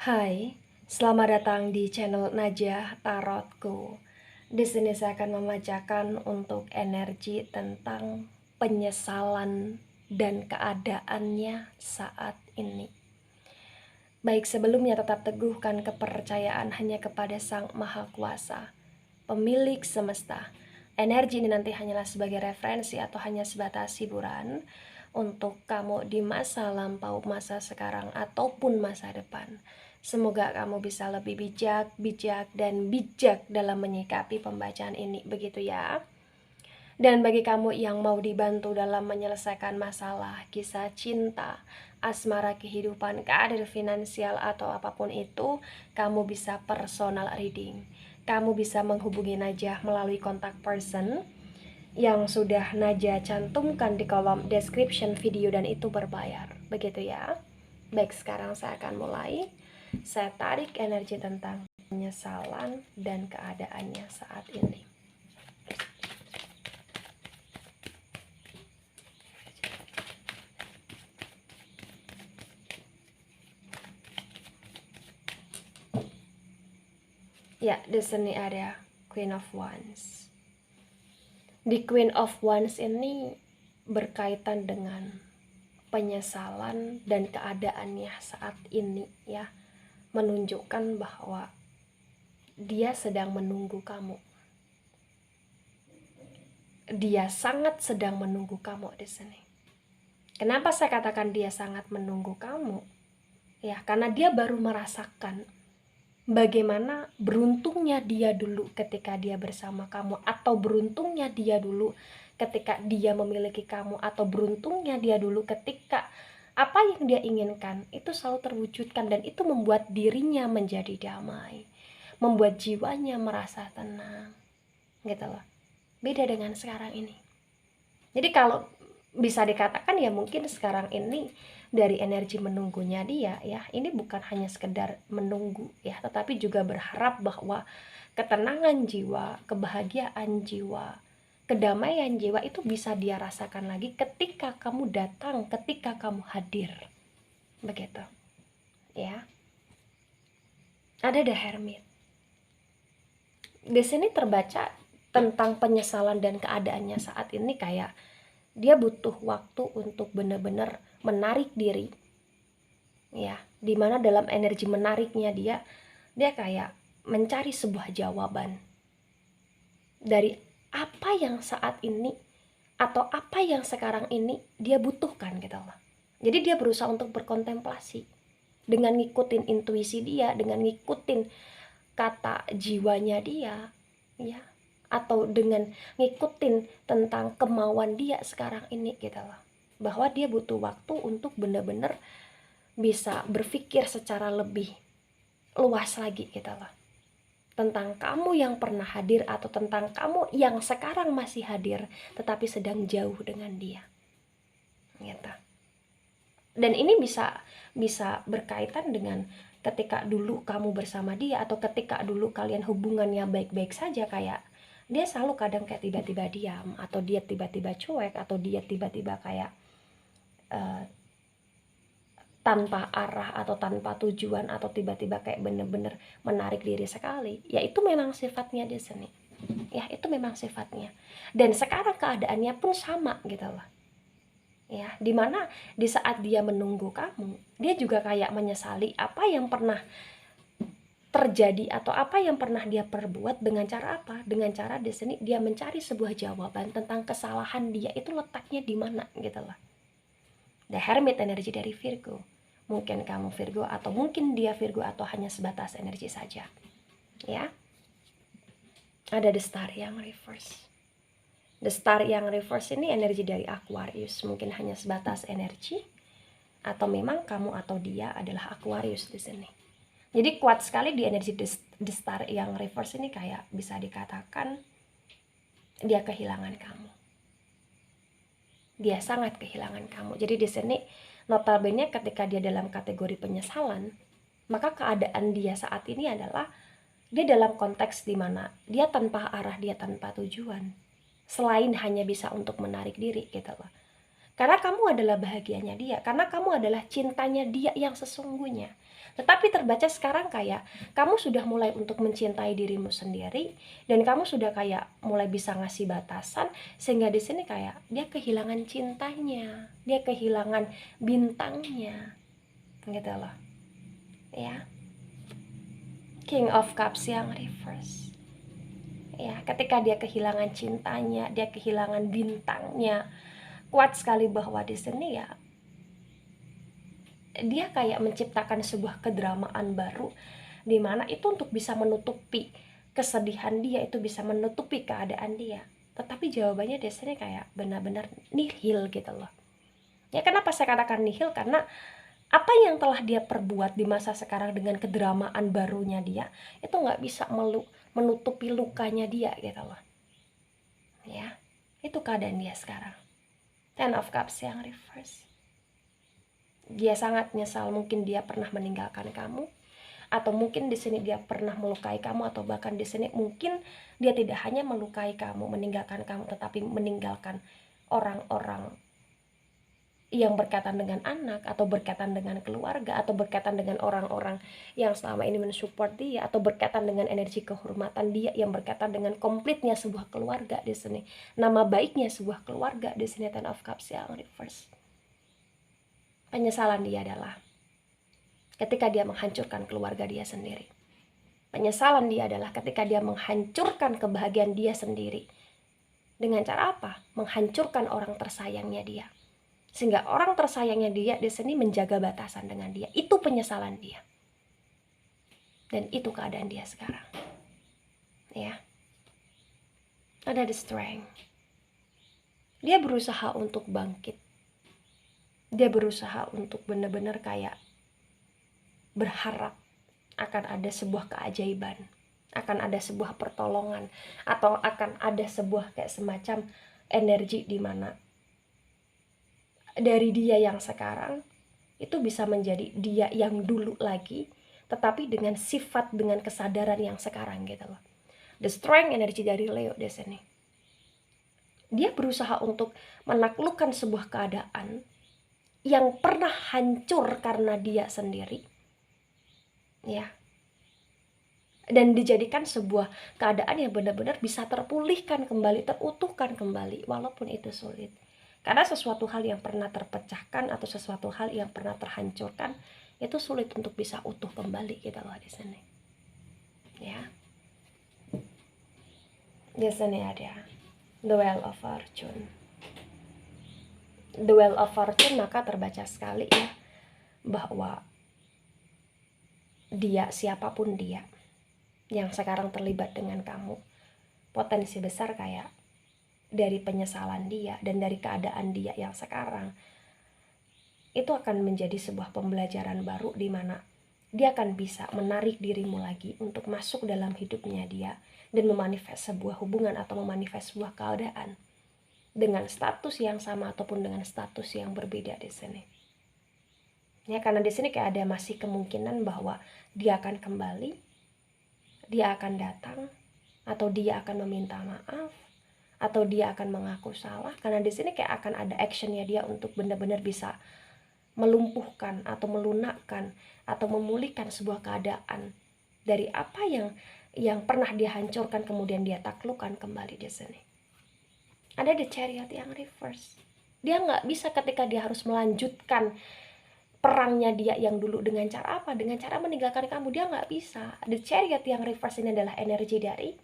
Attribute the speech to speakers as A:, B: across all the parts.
A: Hai, selamat datang di channel Najah Tarotku. Di sini saya akan membacakan untuk energi tentang penyesalan dan keadaannya saat ini. Baik, sebelumnya tetap teguhkan kepercayaan hanya kepada Sang Maha Kuasa, pemilik semesta. Energi ini nanti hanyalah sebagai referensi atau hanya sebatas hiburan untuk kamu di masa lampau, masa sekarang, ataupun masa depan. Semoga kamu bisa lebih bijak dalam menyikapi pembacaan ini, begitu ya. Dan bagi kamu yang mau dibantu dalam menyelesaikan masalah, kisah cinta, asmara, kehidupan, karir finansial, atau apapun itu, kamu bisa personal reading. Kamu bisa menghubungi Najah melalui kontak person yang sudah Najah cantumkan di kolom description video, dan itu berbayar. Begitu ya. Baik, sekarang saya akan mulai. Saya tarik energi tentang penyesalan dan keadaannya saat ini. Ya, di sini ada Queen of Wands. Di Queen of Wands ini berkaitan dengan penyesalan dan keadaannya saat ini ya. Menunjukkan bahwa dia sedang menunggu kamu. Dia sangat sedang menunggu kamu di sini. Kenapa saya katakan dia sangat menunggu kamu? Ya, karena dia baru merasakan bagaimana beruntungnya dia dulu ketika dia bersama kamu, atau beruntungnya dia dulu ketika dia memiliki kamu, atau beruntungnya dia dulu ketika apa yang dia inginkan itu selalu terwujudkan, dan itu membuat dirinya menjadi damai, membuat jiwanya merasa tenang, gitu loh. Beda dengan sekarang ini. Jadi kalau bisa dikatakan ya mungkin sekarang ini dari energi menunggunya dia ya, ini bukan hanya sekedar menunggu ya, tetapi juga berharap bahwa ketenangan jiwa, kebahagiaan jiwa, kedamaian jiwa itu bisa dia rasakan lagi ketika kamu datang, ketika kamu hadir. Begitu. Ya. Ada The Hermit. Di sini terbaca tentang penyesalan dan keadaannya saat ini, kayak dia butuh waktu untuk benar-benar menarik diri ya, dimana dalam energi menariknya dia kayak mencari sebuah jawaban dari apa yang saat ini atau apa yang sekarang ini dia butuhkan gitu loh. Jadi dia berusaha untuk berkontemplasi dengan ngikutin intuisi dia, dengan ngikutin kata jiwanya dia ya, atau dengan ngikutin tentang kemauan dia sekarang ini gitu loh, bahwa dia butuh waktu untuk benar-benar bisa berpikir secara lebih luas lagi gitu loh, tentang kamu yang pernah hadir atau tentang kamu yang sekarang masih hadir tetapi sedang jauh dengan dia gitu. Dan ini bisa berkaitan dengan ketika dulu kamu bersama dia, atau ketika dulu kalian hubungannya baik-baik saja, kayak dia selalu kadang kayak tiba-tiba diam, atau dia tiba-tiba cuek, atau dia tiba-tiba kayak tanpa arah atau tanpa tujuan, atau tiba-tiba kayak bener-bener menarik diri sekali. Ya itu memang sifatnya di sini. Ya itu memang sifatnya. Dan sekarang keadaannya pun sama gitu loh. Ya, dimana di saat dia menunggu kamu, dia juga kayak menyesali apa yang pernah terjadi atau apa yang pernah dia perbuat. Dengan cara apa? Dengan cara di sini dia mencari sebuah jawaban tentang kesalahan dia itu letaknya di mana gitu loh. The Hermit, energi dari Virgo. Mungkin kamu Virgo, atau mungkin dia Virgo, atau hanya sebatas energi saja. Ya. Ada The Star yang reverse. The Star yang reverse ini energi dari Aquarius, mungkin hanya sebatas energi, atau memang kamu atau dia adalah Aquarius di sini. Jadi kuat sekali di energi The Star yang reverse ini, kayak bisa dikatakan dia kehilangan kamu. Dia sangat kehilangan kamu. Jadi di sini notabene ketika dia dalam kategori penyesalan, maka keadaan dia saat ini adalah dia dalam konteks dimana dia tanpa arah, dia tanpa tujuan, selain hanya bisa untuk menarik diri gitu loh. Karena kamu adalah bahagianya dia, karena kamu adalah cintanya dia yang sesungguhnya. Tetapi terbaca sekarang kayak kamu sudah mulai untuk mencintai dirimu sendiri, dan kamu sudah kayak mulai bisa ngasih batasan, sehingga di sini kayak dia kehilangan cintanya, dia kehilangan bintangnya, gitu loh. Ya, King of Cups yang reverse. Ya, ketika dia kehilangan cintanya, dia kehilangan bintangnya, kuat sekali bahwa di sini ya dia kayak menciptakan sebuah kedramaan baru, di mana itu untuk bisa menutupi kesedihan dia, itu bisa menutupi keadaan dia. Tetapi jawabannya di sini kayak benar-benar nihil gitu loh. Ya, kenapa saya katakan nihil? Karena apa yang telah dia perbuat di masa sekarang dengan kedramaan barunya dia, itu nggak bisa menutupi lukanya dia gitu loh. Ya, itu keadaan dia sekarang. Ten of Cups yang reverse. Dia sangat nyesal, mungkin dia pernah meninggalkan kamu, atau mungkin di sini dia pernah melukai kamu, atau bahkan di sini mungkin dia tidak hanya melukai kamu, meninggalkan kamu, tetapi meninggalkan orang-orang yang berkaitan dengan anak, atau berkaitan dengan keluarga, atau berkaitan dengan orang-orang yang selama ini mensupport dia, atau berkaitan dengan energi kehormatan dia yang berkaitan dengan komplitnya sebuah keluarga di sini, nama baiknya sebuah keluarga di sini. Ten of Cups yang reverse. Penyesalan dia adalah ketika dia menghancurkan keluarga dia sendiri. Penyesalan dia adalah ketika dia menghancurkan kebahagiaan dia sendiri. Dengan cara apa? Menghancurkan orang tersayangnya dia. Sehingga orang tersayangnya dia di sini menjaga batasan dengan dia. Itu penyesalan dia. Dan itu keadaan dia sekarang. Ya. Ada the strength. Dia berusaha untuk bangkit. Dia berusaha untuk benar-benar kayak berharap akan ada sebuah keajaiban, akan ada sebuah pertolongan, atau akan ada sebuah kayak semacam energi di mana dari dia yang sekarang itu bisa menjadi dia yang dulu lagi, tetapi dengan sifat, dengan kesadaran yang sekarang gitu loh. The strength energi dari Leo di sini. Dia berusaha untuk menaklukkan sebuah keadaan yang pernah hancur karena dia sendiri. Ya, dan dijadikan sebuah keadaan yang benar-benar bisa terpulihkan kembali, terutuhkan kembali, walaupun itu sulit. Karena sesuatu hal yang pernah terpecahkan atau sesuatu hal yang pernah terhancurkan itu sulit untuk bisa utuh kembali gitu loh di sini. Ya. Di sini ada The Wheel of Fortune. The Wheel of Fortune maka terbaca sekali ya bahwa dia, siapapun dia yang sekarang terlibat dengan kamu, potensi besar kayak dari penyesalan dia dan dari keadaan dia yang sekarang itu akan menjadi sebuah pembelajaran baru, di mana dia akan bisa menarik dirimu lagi untuk masuk dalam hidupnya dia dan memanifest sebuah hubungan atau memanifest sebuah keadaan dengan status yang sama ataupun dengan status yang berbeda di sini. Ya, karena di sini kayak ada masih kemungkinan bahwa dia akan kembali, dia akan datang, atau dia akan meminta maaf, atau dia akan mengaku salah. Karena di sini kayak akan ada actionnya dia untuk benar-benar bisa melumpuhkan atau melunakkan atau memulihkan sebuah keadaan dari apa yang pernah dia hancurkan, kemudian dia taklukkan kembali di sini. Ada the Chariot yang reverse. Dia nggak bisa ketika dia harus melanjutkan perangnya dia yang dulu dengan cara apa? Dengan cara meninggalkan kamu. Dia nggak bisa. The Chariot yang reverse ini adalah energi dari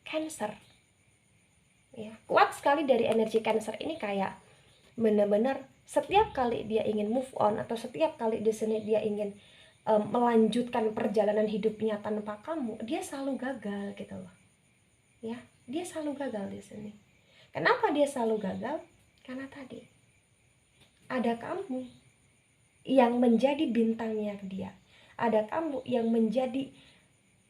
A: Cancer. Ya, kuat sekali dari energi Cancer ini, kayak benar-benar setiap kali dia ingin move on atau setiap kali di sini dia ingin melanjutkan perjalanan hidupnya tanpa kamu, dia selalu gagal gitu loh. Ya, dia selalu gagal di sini. Kenapa dia selalu gagal? Karena tadi ada kamu yang menjadi bintangnya dia, ada kamu yang menjadi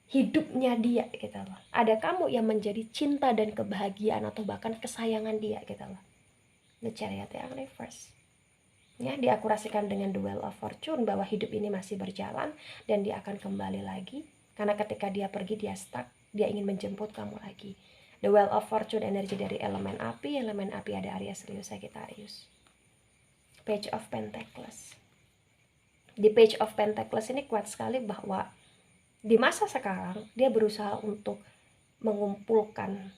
A: hidupnya dia gitu loh, ada kamu yang menjadi cinta dan kebahagiaan atau bahkan kesayangan dia gitu loh. The Chariot yang reverse. Ya, diakurasikan dengan The Wheel of Fortune bahwa hidup ini masih berjalan dan dia akan kembali lagi, karena ketika dia pergi dia stuck, dia ingin menjemput kamu lagi. The Wheel of Fortune energi dari elemen api ada Aries, Leo, Sagittarius. Page of Pentacles. Di Page of Pentacles ini kuat sekali bahwa di masa sekarang dia berusaha untuk mengumpulkan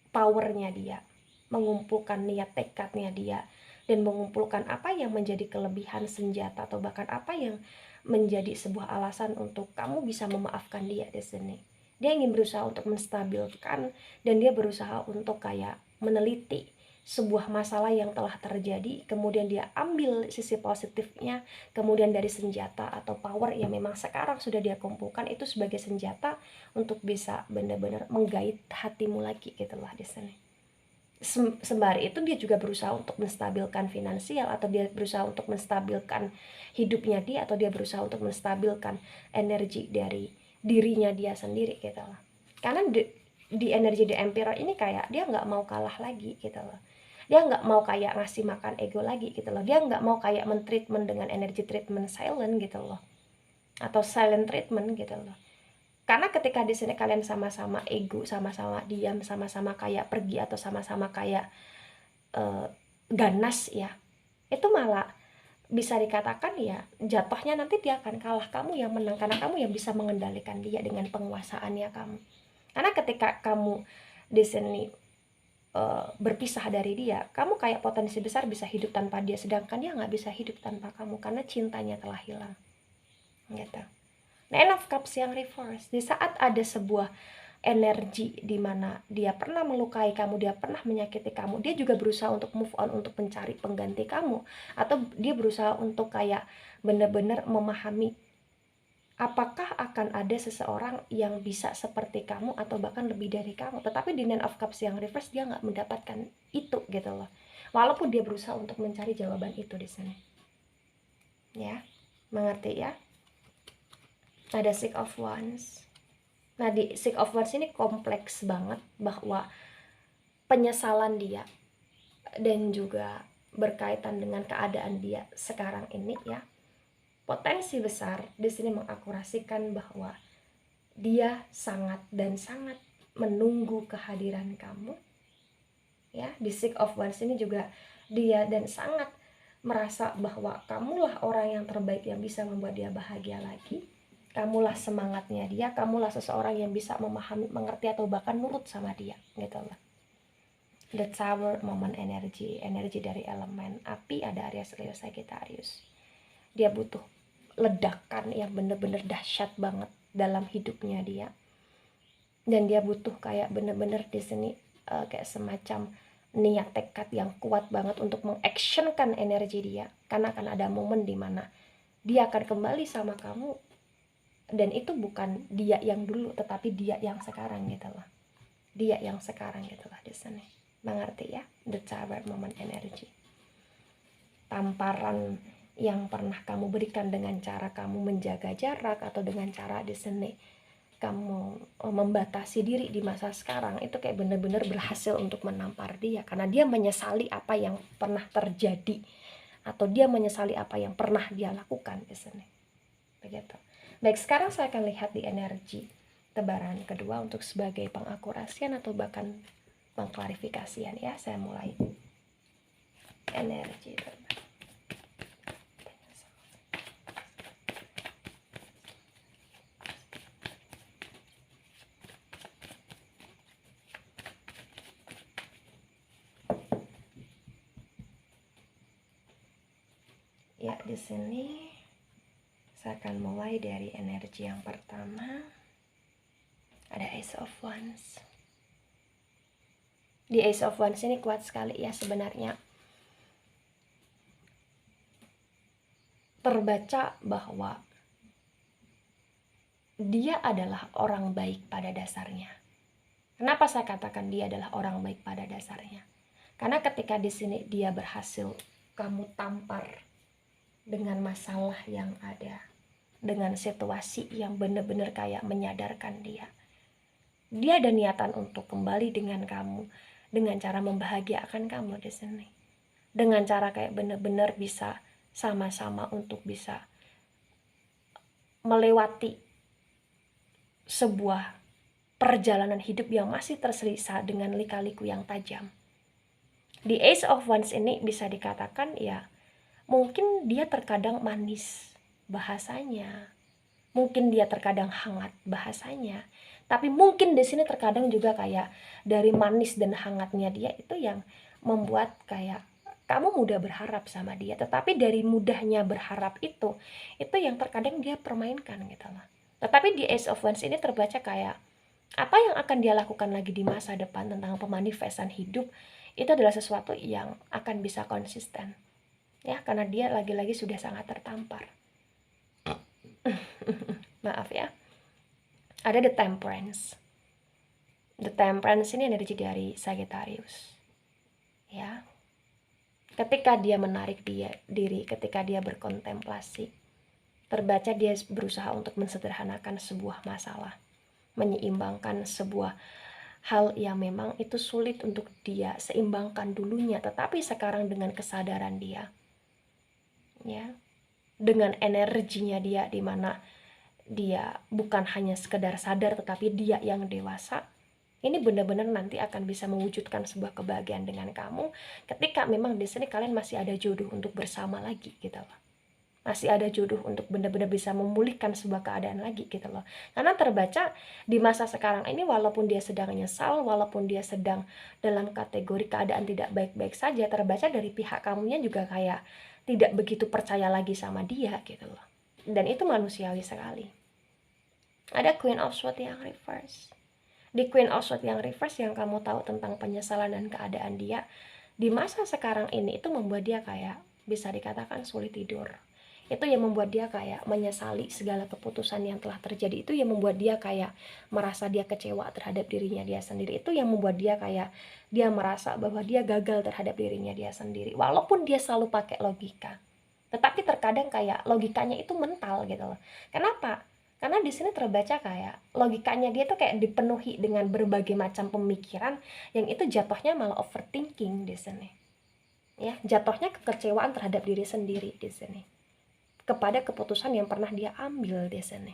A: powernya dia, mengumpulkan niat tekadnya dia, dan mengumpulkan apa yang menjadi kelebihan senjata atau bahkan apa yang menjadi sebuah alasan untuk kamu bisa memaafkan dia di sini. Dia ingin berusaha untuk menstabilkan, dan dia berusaha untuk kayak meneliti sebuah masalah yang telah terjadi, kemudian dia ambil sisi positifnya, kemudian dari senjata atau power yang memang sekarang sudah dia kumpulkan itu sebagai senjata untuk bisa benar-benar menggait hatimu lagi gitu lah di sini. Sembari itu dia juga berusaha untuk menstabilkan finansial, atau dia berusaha untuk menstabilkan hidupnya dia, atau dia berusaha untuk menstabilkan energi dari dirinya dia sendiri gitu loh. Karena di energi The Emperor ini kayak dia nggak mau kalah lagi gitu loh. Dia nggak mau kayak ngasih makan ego lagi gitu loh. Dia nggak mau kayak mentreatment dengan energi treatment silent gitu loh, atau silent treatment gitu loh. Karena ketika di sini kalian sama-sama ego, sama-sama diam, sama-sama kayak pergi, atau sama-sama kayak ganas ya, itu malah bisa dikatakan ya jatuhnya nanti dia akan kalah, kamu yang menang, karena kamu yang bisa mengendalikan dia dengan penguasaannya kamu. Karena ketika kamu di sini berpisah dari dia, kamu kayak potensi besar bisa hidup tanpa dia, sedangkan dia nggak bisa hidup tanpa kamu karena cintanya telah hilang gitu. Nine of Cups yang reverse, di saat ada sebuah energi di mana dia pernah melukai kamu, dia pernah menyakiti kamu, dia juga berusaha untuk move on, untuk mencari pengganti kamu, atau dia berusaha untuk kayak benar-benar memahami apakah akan ada seseorang yang bisa seperti kamu atau bahkan lebih dari kamu. Tetapi di Nine of Cups yang reverse dia nggak mendapatkan itu gitu loh, walaupun dia berusaha untuk mencari jawaban itu di sini ya, mengerti ya. Ada Six of Wands. Nah di Six of Wands ini kompleks banget bahwa penyesalan dia dan juga berkaitan dengan keadaan dia sekarang ini ya, potensi besar di sini mengakurasikan bahwa dia sangat dan sangat menunggu kehadiran kamu ya. Di Six of Wands ini juga dia dan sangat merasa bahwa kamulah orang yang terbaik yang bisa membuat dia bahagia lagi. Kamulah semangatnya dia, kamulah seseorang yang bisa memahami, mengerti, atau bahkan nurut sama dia gitu loh. The Tower, momen energi dari elemen api, ada Aries, Leo, Sagittarius. Dia butuh ledakan yang bener-bener dahsyat banget dalam hidupnya dia, dan dia butuh kayak bener-bener di sini kayak semacam niat tekad yang kuat banget untuk mengactionkan energi dia, karena akan ada momen dimana dia akan kembali sama kamu, dan itu bukan dia yang dulu tetapi dia yang sekarang gitu loh, dia yang sekarang gitu lah di sini, mengerti ya. The Tower, momen energi, tamparan yang pernah kamu berikan dengan cara kamu menjaga jarak, atau dengan cara di sini kamu membatasi diri di masa sekarang, itu kayak bener-bener berhasil untuk menampar dia, karena dia menyesali apa yang pernah terjadi, atau dia menyesali apa yang pernah dia lakukan di sini begitu. Baik, sekarang saya akan lihat di energi tebaran kedua untuk sebagai pengakurasian atau bahkan pengklarifikasian ya. Saya mulai energi tebaran. Ya, di sini saya akan mulai dari energi yang pertama. Ada Ace of Wands. Di Ace of Wands ini kuat sekali ya sebenarnya. Terbaca bahwa dia adalah orang baik pada dasarnya. Kenapa saya katakan dia adalah orang baik pada dasarnya? Karena ketika di sini dia berhasil kamu tampar dengan masalah yang ada, dengan situasi yang benar-benar kayak menyadarkan dia. Dia ada niatan untuk kembali dengan kamu, dengan cara membahagiakan kamu di sini. Dengan cara kayak benar-benar bisa sama-sama untuk bisa melewati sebuah perjalanan hidup yang masih tersisa dengan lika-liku yang tajam. Di Ace of Wands ini bisa dikatakan ya, mungkin dia terkadang manis bahasanya, mungkin dia terkadang hangat bahasanya, tapi mungkin di sini terkadang juga kayak dari manis dan hangatnya dia itu yang membuat kayak kamu mudah berharap sama dia, tetapi dari mudahnya berharap itu yang terkadang dia permainkan gitu loh. Tetapi di Ace of Wands ini terbaca kayak apa yang akan dia lakukan lagi di masa depan tentang pemanifestan hidup itu adalah sesuatu yang akan bisa konsisten ya, karena dia lagi-lagi sudah sangat tertampar. Maaf ya. Ada the Temperance. The Temperance ini energi dari Sagittarius. Ya. Ketika dia menarik diri, ketika dia berkontemplasi, terbaca dia berusaha untuk mensederhanakan sebuah masalah, menyeimbangkan sebuah hal yang memang itu sulit untuk dia seimbangkan dulunya, tetapi sekarang dengan kesadaran dia, ya, dengan energinya dia, di mana dia bukan hanya sekedar sadar tetapi dia yang dewasa, ini benar-benar nanti akan bisa mewujudkan sebuah kebahagiaan dengan kamu ketika memang di sini kalian masih ada jodoh untuk bersama lagi gitu loh. Masih ada jodoh untuk benar-benar bisa memulihkan sebuah keadaan lagi gitu loh. Karena terbaca di masa sekarang ini walaupun dia sedang nyesal, walaupun dia sedang dalam kategori keadaan tidak baik-baik saja, terbaca dari pihak kamunya juga kayak tidak begitu percaya lagi sama dia gitu loh. Dan itu manusiawi sekali. Ada Queen of Swords yang reverse. Di Queen of Swords yang reverse yang kamu tahu tentang penyesalan dan keadaan dia di masa sekarang ini itu membuat dia kayak bisa dikatakan sulit tidur. Itu yang membuat dia kayak menyesali segala keputusan yang telah terjadi. Itu yang membuat dia kayak merasa dia kecewa terhadap dirinya dia sendiri. Itu yang membuat dia kayak dia merasa bahwa dia gagal terhadap dirinya dia sendiri. Walaupun dia selalu pakai logika, tetapi terkadang kayak logikanya itu mental gitu loh. Kenapa? Karena di sini terbaca kayak logikanya dia tuh kayak dipenuhi dengan berbagai macam pemikiran yang itu jatuhnya malah overthinking di sini. Ya, jatuhnya kekecewaan terhadap diri sendiri di sini. Kepada keputusan yang pernah dia ambil di sini.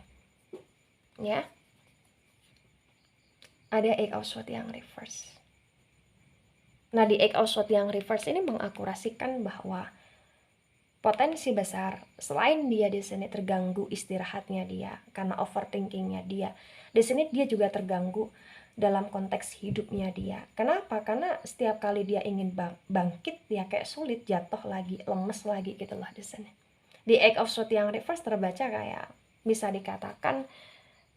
A: Ya. Ada Eight of Swords yang reverse. Nah, di Eight of Swords yang reverse ini mengakurasikan bahwa potensi besar selain dia di sini terganggu istirahatnya dia karena overthinkingnya dia, di sini dia juga terganggu dalam konteks hidupnya dia. Kenapa? Karena setiap kali dia ingin bangkit dia kayak sulit, jatuh lagi, lemes lagi gitulah di sini. Di Eight of Swords yang reverse terbaca kayak bisa dikatakan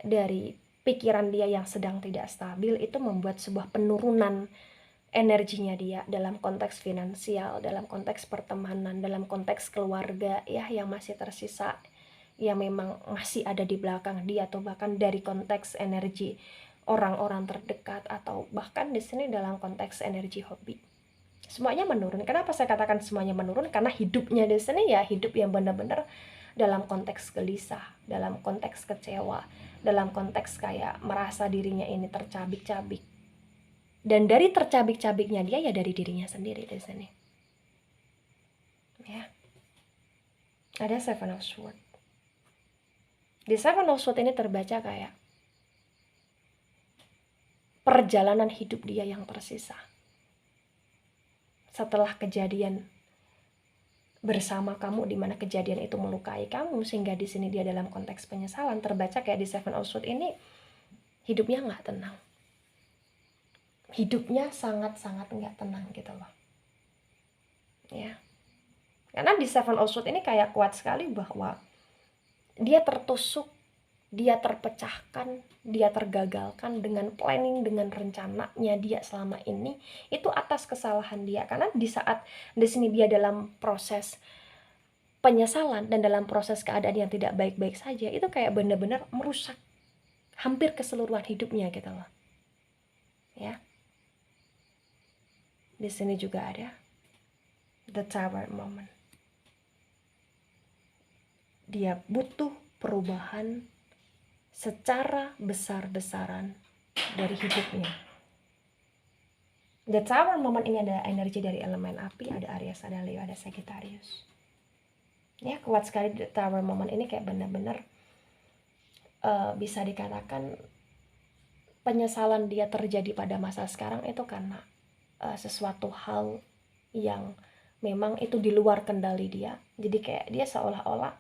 A: dari pikiran dia yang sedang tidak stabil itu membuat sebuah penurunan energinya dia dalam konteks finansial, dalam konteks pertemanan, dalam konteks keluarga ya yang masih tersisa, yang memang masih ada di belakang dia, atau bahkan dari konteks energi orang-orang terdekat, atau bahkan di sini dalam konteks energi hobi. Semuanya menurun. Kenapa saya katakan semuanya menurun? Karena hidupnya di sini ya hidup yang benar-benar dalam konteks gelisah, dalam konteks kecewa, dalam konteks kayak merasa dirinya ini tercabik-cabik. Dan dari tercabik-cabiknya dia ya dari dirinya sendiri di sini. Ya. Ada Seven of Swords. Di Seven of Swords ini terbaca kayak perjalanan hidup dia yang tersisa. Setelah kejadian bersama kamu di mana kejadian itu melukai kamu sehingga di sini dia dalam konteks penyesalan, terbaca kayak di Seven of Swords ini hidupnya nggak tenang. Hidupnya sangat-sangat nggak tenang gitu loh. Ya. Karena di Seven of Swords ini kayak kuat sekali bahwa dia tertusuk, dia terpecahkan, dia tergagalkan dengan planning, dengan rencananya dia selama ini itu atas kesalahan dia. Karena di saat di sini dia dalam proses penyesalan dan dalam proses keadaan yang tidak baik-baik saja, itu kayak benar-benar merusak hampir keseluruhan hidupnya gitu loh. Ya. Di sini juga ada the Tower moment. Dia butuh perubahan secara besar-besaran dari hidupnya. The Tower moment ini ada energi dari elemen api, ada Aries, ada Leo, ada Sagittarius. Ya, kuat sekali The Tower moment ini kayak benar-benar bisa dikatakan penyesalan dia terjadi pada masa sekarang itu karena sesuatu hal yang memang itu di luar kendali dia. Jadi kayak dia seolah-olah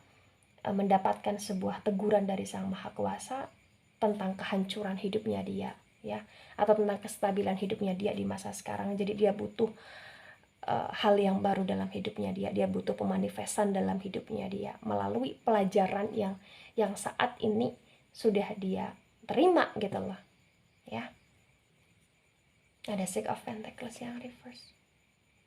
A: mendapatkan sebuah teguran dari Sang Maha Kuasa tentang kehancuran hidupnya dia, ya, atau tentang kestabilan hidupnya dia di masa sekarang. Jadi dia butuh hal yang baru dalam hidupnya dia butuh pemanifestan dalam hidupnya dia melalui pelajaran yang saat ini sudah dia terima gitu loh, ya. Ada Six of Pentacles yang reverse.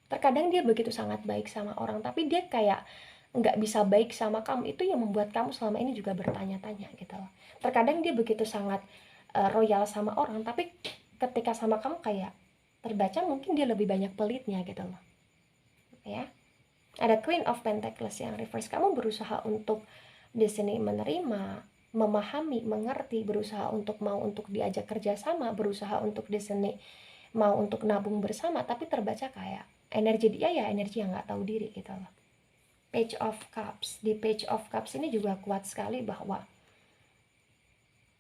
A: Terkadang dia begitu sangat baik sama orang, tapi dia kayak nggak bisa baik sama kamu. Itu yang membuat kamu selama ini juga bertanya-tanya gitu loh. Terkadang dia begitu sangat royal sama orang, tapi ketika sama kamu kayak terbaca mungkin dia lebih banyak pelitnya gitu loh, ya. Ada Queen of Pentacles yang reverse. Kamu berusaha untuk di sini menerima, memahami, mengerti, berusaha untuk mau untuk diajak kerjasama, berusaha untuk di sini mau untuk nabung bersama, tapi terbaca kayak energi dia ya energi yang nggak tahu diri gitu loh. Page of Cups. Di Page of Cups ini juga kuat sekali bahwa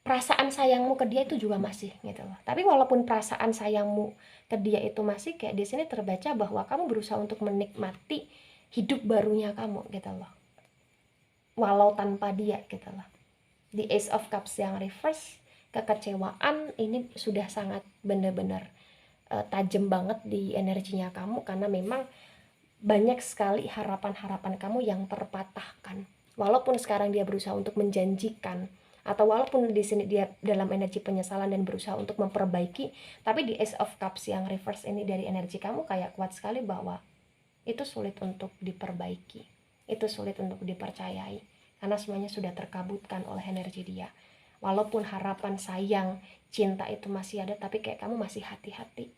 A: perasaan sayangmu ke dia itu juga masih gitu loh. Tapi walaupun perasaan sayangmu ke dia itu masih, kayak di sini terbaca bahwa kamu berusaha untuk menikmati hidup barunya kamu gitu loh. Walau tanpa dia gitu loh. Di Ace of Cups yang reverse, kekecewaan ini sudah sangat benar-benar tajam banget di energinya kamu, karena memang banyak sekali harapan-harapan kamu yang terpatahkan. Walaupun sekarang dia berusaha untuk menjanjikan, atau walaupun di sini dia dalam energi penyesalan dan berusaha untuk memperbaiki, tapi di Ace of Cups yang reverse ini dari energi kamu kayak kuat sekali bahwa itu sulit untuk diperbaiki, itu sulit untuk dipercayai, karena semuanya sudah terkabutkan oleh energi dia. Walaupun harapan, sayang, cinta itu masih ada, tapi kayak kamu masih hati-hati.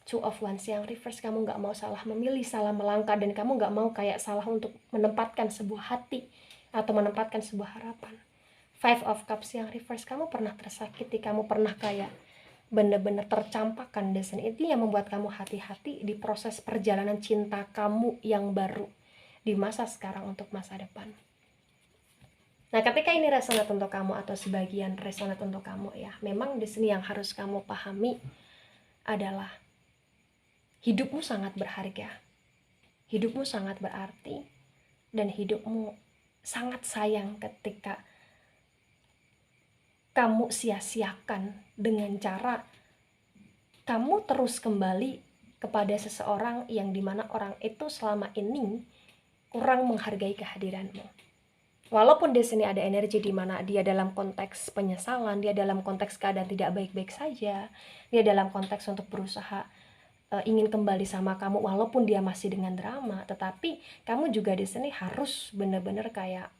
A: Two of Wands yang reverse, kamu gak mau salah memilih, salah melangkah, dan kamu gak mau kayak salah untuk menempatkan sebuah hati atau menempatkan sebuah harapan. Five of Cups yang reverse, kamu pernah tersakiti, kamu pernah kayak benar-benar tercampakkan di sini. Itu yang membuat kamu hati-hati di proses perjalanan cinta kamu yang baru di masa sekarang untuk masa depan. Nah, ketika ini resonat untuk kamu atau sebagian resonat untuk kamu, ya, memang di sini yang harus kamu pahami adalah hidupmu sangat berharga, hidupmu sangat berarti, dan hidupmu sangat sayang ketika kamu sia-siakan dengan cara kamu terus kembali kepada seseorang yang dimana orang itu selama ini kurang menghargai kehadiranmu. Walaupun di sini ada energi di mana dia dalam konteks penyesalan, dia dalam konteks keadaan tidak baik-baik saja, dia dalam konteks untuk berusaha ingin kembali sama kamu walaupun dia masih dengan drama, tetapi kamu juga di sini harus benar-benar kayak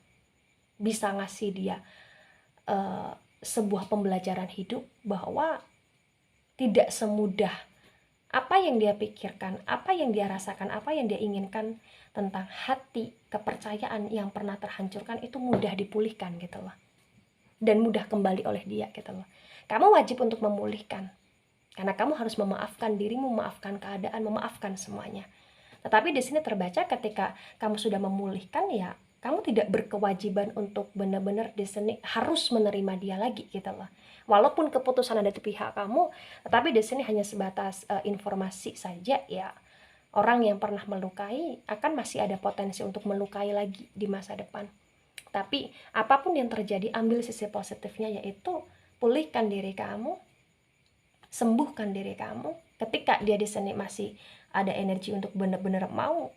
A: bisa ngasih dia sebuah pembelajaran hidup bahwa tidak semudah apa yang dia pikirkan, apa yang dia rasakan, apa yang dia inginkan tentang hati, kepercayaan yang pernah terhancurkan itu mudah dipulihkan gitu loh, dan mudah kembali oleh dia gitu loh. Kamu wajib untuk memulihkan, karena kamu harus memaafkan dirimu, memaafkan keadaan, memaafkan semuanya. Tetapi di sini terbaca ketika kamu sudah memulihkan, ya kamu tidak berkewajiban untuk benar-benar di sini harus menerima dia lagi gitu loh. Walaupun keputusan ada di pihak kamu, tetapi di sini hanya sebatas informasi saja, ya. Orang yang pernah melukai akan masih ada potensi untuk melukai lagi di masa depan. Tapi apapun yang terjadi, ambil sisi positifnya, yaitu pulihkan diri kamu, sembuhkan diri kamu. Ketika dia di sini masih ada energi untuk benar-benar mau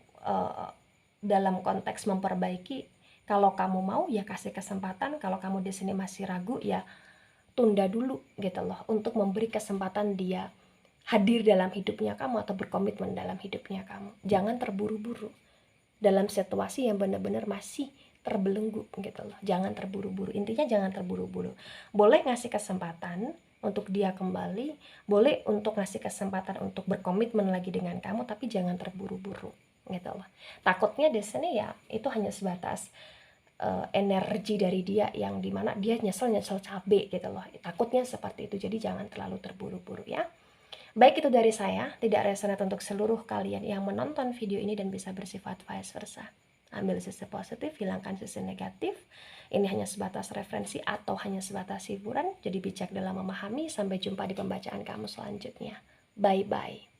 A: dalam konteks memperbaiki, kalau kamu mau ya kasih kesempatan. Kalau kamu di sini masih ragu, ya tunda dulu gitu loh, untuk memberi kesempatan dia hadir dalam hidupnya kamu atau berkomitmen dalam hidupnya kamu. Jangan terburu-buru dalam situasi yang benar-benar masih terbelenggu gitu loh. Jangan terburu-buru. Intinya jangan terburu-buru. Boleh ngasih kesempatan untuk dia kembali, boleh untuk ngasih kesempatan untuk berkomitmen lagi dengan kamu, tapi jangan terburu-buru gitu loh. Takutnya di sini ya itu hanya sebatas energi dari dia yang dimana dia nyesel cabe gitu loh. Takutnya seperti itu. Jadi jangan terlalu terburu-buru ya. Baik, itu dari saya, tidak resonat untuk seluruh kalian yang menonton video ini dan bisa bersifat vice versa. Ambil sisi positif, hilangkan sisi negatif. Ini hanya sebatas referensi atau hanya sebatas hiburan. Jadi bijak dalam memahami. Sampai jumpa di pembacaan kamu selanjutnya. Bye-bye.